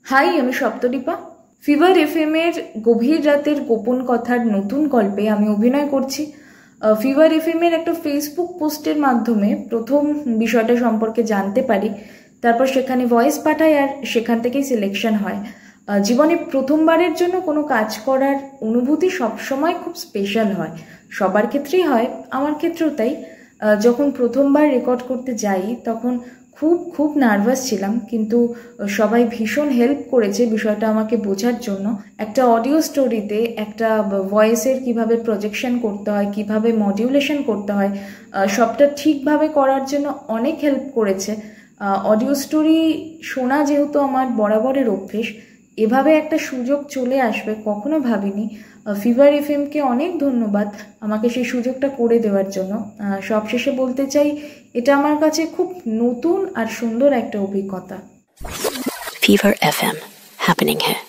High, আমি Saptadipa. Fever FM এর গভীর রাতের গোপন কথার নতুন গল্পে আমি অভিনয় করছি। ফিভার এফএম এর একটা ফেসবুক পোস্টের মাধ্যমে প্রথম বিষয়টা সম্পর্কে জানতে পারি, তারপর সেখানে ভয়েস পাঠাই আর সেখান থেকেই সিলেকশন হয়। জীবনে প্রথমবারের জন্য কোনো কাজ করার অনুভূতি সবসময় খুব স্পেশাল হয়, সবার ক্ষেত্রেই হয়, আমার ক্ষেত্রেও তাই। যখন প্রথমবার রেকর্ড করতে যাই তখন খুব খুব নার্ভাস ছিলাম, কিন্তু সবাই ভীষণ হেল্প করেছে বিষয়টা আমাকে বোঝার জন্য। একটা অডিও স্টোরিতে একটা ভয়েসের কিভাবে প্রজেকশন করতে হয়, কিভাবে মডিউলেশন করতে হয়, সবটা ঠিকভাবে করার জন্য অনেক হেল্প করেছে। অডিও স্টোরি শোনা যেহেতু আমার বরাবরের অভ্যেস, এভাবে একটা সুযোগ চলে আসবে কখনো ভাবিনি। ফিভার এফএমকে অনেক ধন্যবাদ আমাকে সেই সুযোগটা করে দেওয়ার জন্য। সবশেষে বলতে চাই, এটা আমার কাছে খুব নতুন আর সুন্দর একটা অভিজ্ঞতা। Fever FM happening here.